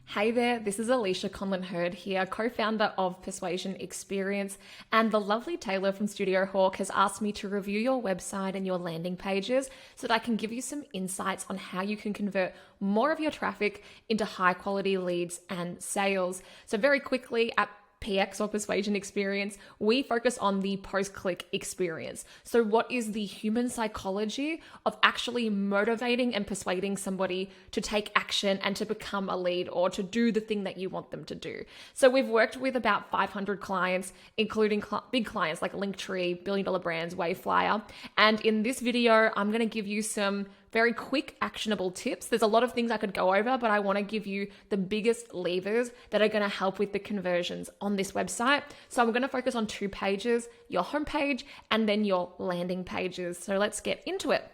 Hey there, this is Alicia Conlin-Hurd here, co-founder of Persuasion Experience, and the lovely Taylor from Studio Hawk has asked me to review your website and your landing pages so that I can give you some insights on how you can convert more of your traffic into high quality leads and sales. So very quickly, at PX or Persuasion Experience, we focus on the post-click experience. So what is the human psychology of actually motivating and persuading somebody to take action and to become a lead or to do the thing that you want them to do? So we've worked with about 500 clients, including big clients like Linktree, billion-dollar brands, Waveflyer. And in this video, I'm going to give you some very quick, actionable tips. There's a lot of things I could go over, but I want to give you the biggest levers that are going to help with the conversions on this website. So I'm going to focus on 2 pages, your homepage and then your landing pages. So let's get into it.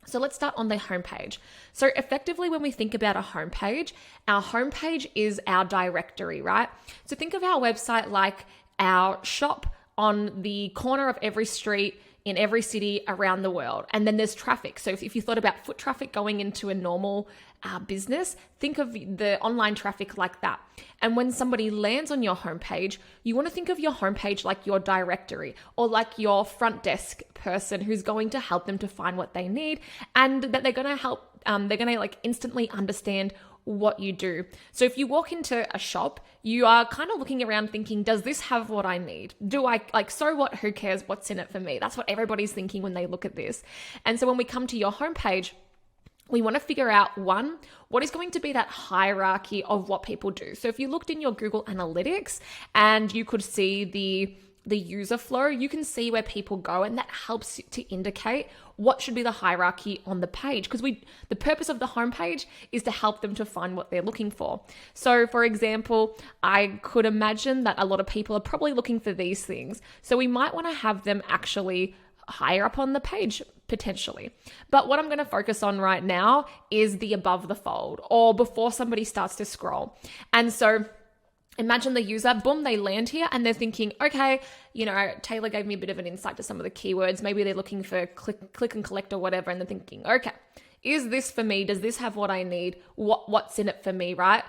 So let's start on the homepage. So effectively, when we think about a homepage, our homepage is our directory, right? So think of our website like our shop on the corner of every street in every city around the world. And then there's traffic. So if you thought about foot traffic going into a normal business, think of the online traffic like that. And when somebody lands on your homepage, you want to think of your homepage like your directory or like your front desk person who's going to help them to find what they need, and that they're going to help, they're going to instantly understand what you do. So if you walk into a shop, you are kind of looking around thinking, does this have what I need? Do I so what? Who cares? What's in it for me? That's what everybody's thinking when they look at this. And so when we come to your homepage, we want to figure out, one, what is going to be that hierarchy of what people do. So if you looked in your Google Analytics and you could see the user flow, you can see where people go, and that helps to indicate what should be the hierarchy on the page, because the purpose of the homepage is to help them to find what they're looking for. So for example, I could imagine that a lot of people are probably looking for these things. So we might want to have them actually higher up on the page potentially. But what I'm going to focus on right now is the above the fold, or before somebody starts to scroll. And so imagine the user, boom, they land here and they're thinking, okay, Taylor gave me a bit of an insight to some of the keywords. Maybe they're looking for click and collect or whatever. And they're thinking, okay, is this for me? Does this have what I need? What's in it for me, right?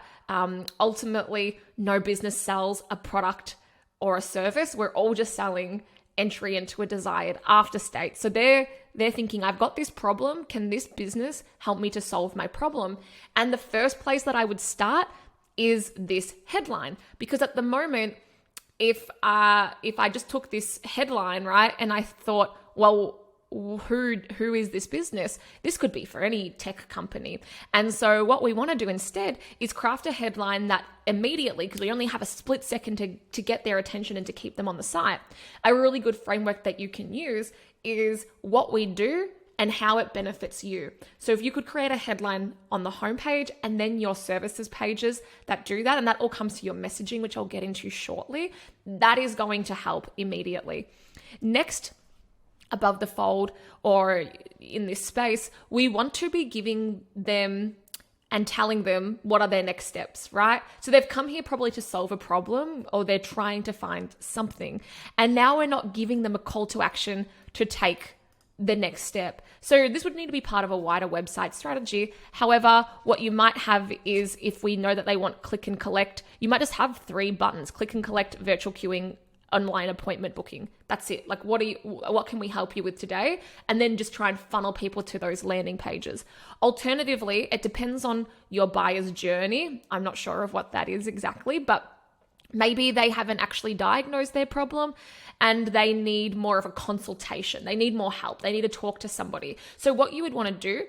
Ultimately, no business sells a product or a service. We're all just selling entry into a desired after state. So they're thinking, I've got this problem. Can this business help me to solve my problem? And the first place that I would start is this headline, because at the moment, if I just took this headline, right, and I thought, well, who is this business? This could be for any tech company. And so what we want to do instead is craft a headline that immediately, because we only have a split second to get their attention and to keep them on the site. A really good framework that you can use is what we do and how it benefits you. So if you could create a headline on the homepage and then your services pages that do that, and that all comes to your messaging, which I'll get into shortly, that is going to help immediately. Next, above the fold or in this space, we want to be giving them and telling them what are their next steps, right? So they've come here probably to solve a problem, or they're trying to find something. And now we're not giving them a call to action to take the next step. So this would need to be part of a wider website strategy. However, what you might have is, if we know that they want click and collect, you might just have 3 buttons: click and collect, virtual queuing, online appointment booking. That's it. Like, what can we help you with today? And then just try and funnel people to those landing pages. Alternatively, it depends on your buyer's journey. I'm not sure of what that is exactly, but maybe they haven't actually diagnosed their problem and they need more of a consultation. They need more help. They need to talk to somebody. So what you would want to do,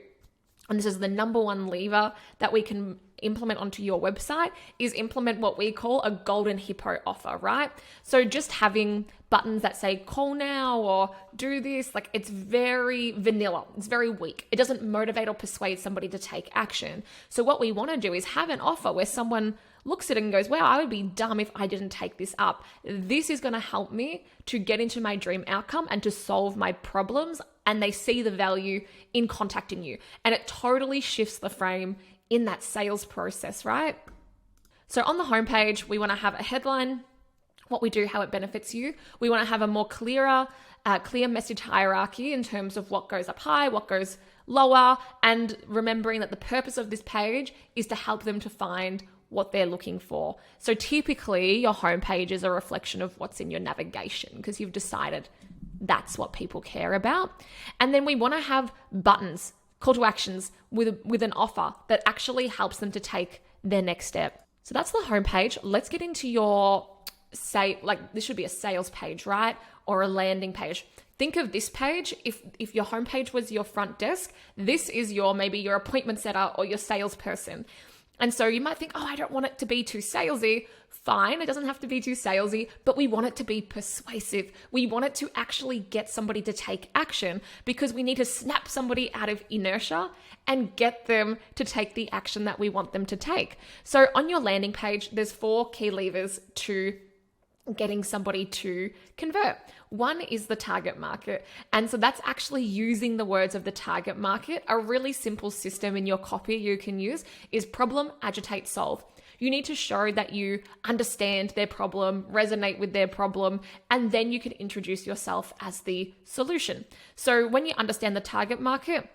and this is the number one lever that we can implement onto your website, is implement what we call a golden hippo offer, right? So just having buttons that say call now or do this, it's very vanilla. It's very weak. It doesn't motivate or persuade somebody to take action. So what we want to do is have an offer where someone looks at it and goes, wow, I would be dumb if I didn't take this up. This is going to help me to get into my dream outcome and to solve my problems. And they see the value in contacting you. And it totally shifts the frame in that sales process, right? So on the homepage, we want to have a headline, what we do, how it benefits you. We want to have a more clear message hierarchy in terms of what goes up high, what goes lower, and remembering that the purpose of this page is to help them to find what they're looking for. So typically your homepage is a reflection of what's in your navigation because you've decided that's what people care about. And then we want to have buttons, call to actions with an offer that actually helps them to take their next step. So that's the homepage. Let's get into your this should be a sales page, right? Or a landing page. Think of this page. If your homepage was your front desk, this is maybe your appointment setter or your salesperson. And so you might think, I don't want it to be too salesy. Fine, it doesn't have to be too salesy, but we want it to be persuasive. We want it to actually get somebody to take action because we need to snap somebody out of inertia and get them to take the action that we want them to take. So on your landing page, there's 4 key levers to getting somebody to convert. One is the target market. And so that's actually using the words of the target market. A really simple system in your copy you can use is problem, agitate, solve. You need to show that you understand their problem, resonate with their problem, and then you can introduce yourself as the solution. So when you understand the target market,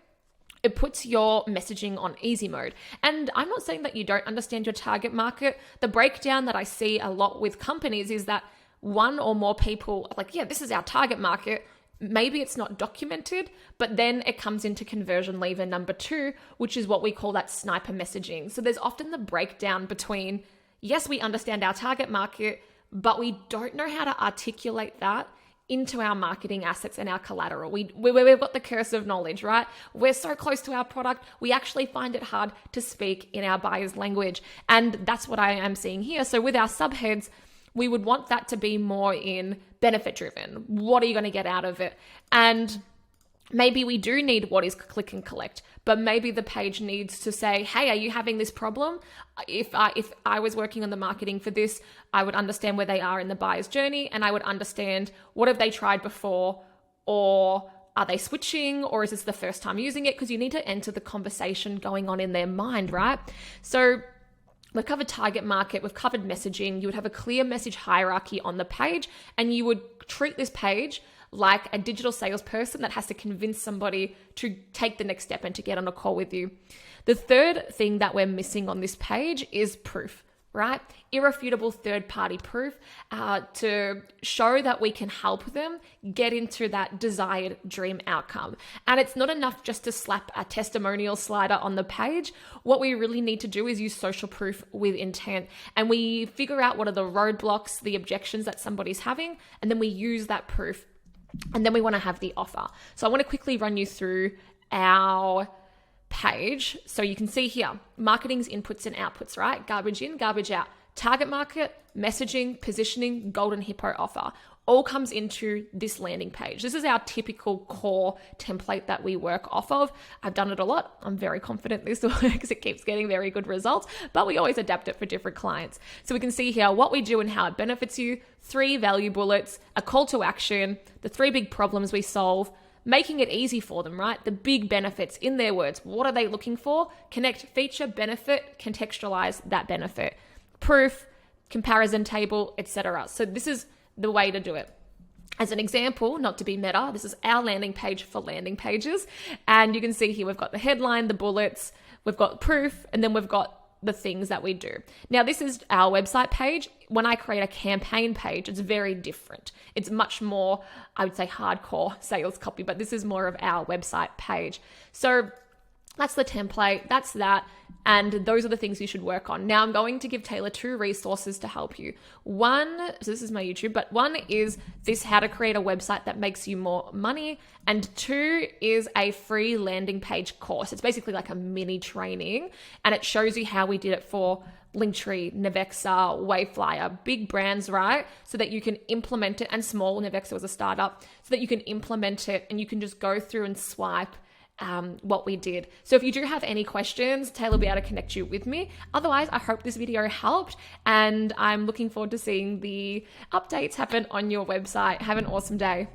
it puts your messaging on easy mode. And I'm not saying that you don't understand your target market. The breakdown that I see a lot with companies is that one or more people are like, yeah, this is our target market. Maybe it's not documented, but then it comes into conversion lever number 2, which is what we call that sniper messaging. So there's often the breakdown between, yes, we understand our target market, but we don't know how to articulate that into our marketing assets and our collateral. We've got the curse of knowledge, right? We're so close to our product, we actually find it hard to speak in our buyer's language. And that's what I am seeing here. So with our subheads, we would want that to be more in benefit driven. What are you going to get out of it? And maybe we do need what is click and collect, but maybe the page needs to say, hey, are you having this problem? If I was working on the marketing for this, I would understand where they are in the buyer's journey, and I would understand what have they tried before, or are they switching, or is this the first time using it? Because you need to enter the conversation going on in their mind, right? So we've covered target market, we've covered messaging. You would have a clear message hierarchy on the page, and you would treat this page like a digital salesperson that has to convince somebody to take the next step and to get on a call with you. The third thing that we're missing on this page is proof, right? Irrefutable third-party proof to show that we can help them get into that desired dream outcome. And it's not enough just to slap a testimonial slider on the page. What we really need to do is use social proof with intent. And we figure out what are the roadblocks, the objections that somebody's having, and then we use that proof. And then we want to have the offer. So I want to quickly run you through our page. So you can see here, marketing's inputs and outputs, right? Garbage in, garbage out. Target market, messaging, positioning, golden hippo offer all comes into this landing page. This is our typical core template that we work off of. I've done it a lot. I'm very confident this works. It keeps getting very good results, but we always adapt it for different clients. So we can see here what we do and how it benefits you, 3 value bullets, a call to action, the 3 big problems we solve, making it easy for them, right? The big benefits in their words. What are they looking for? Connect feature, benefit, contextualize that benefit. Proof, comparison table, etc. So this is the way to do it. As an example, not to be meta, this is our landing page for landing pages. And you can see here, we've got the headline, the bullets, we've got proof, and then we've got the things that we do. Now, this is our website page. When I create a campaign page, it's very different. It's much more, I would say, hardcore sales copy, but this is more of our website page. So that's the template, that's that, and those are the things you should work on. Now I'm going to give Taylor 2 resources to help you. One, so this is my YouTube, but one is this how to create a website that makes you more money, and 2 is a free landing page course. It's basically like a mini training, and it shows you how we did it for Linktree, Navexa, Wayflyer, big brands, right? So that you can implement it, and small, Navexa was a startup, so that you can implement it and you can just go through and swipe what we did. So if you do have any questions, Taylor will be able to connect you with me. Otherwise, I hope this video helped, and I'm looking forward to seeing the updates happen on your website. Have an awesome day.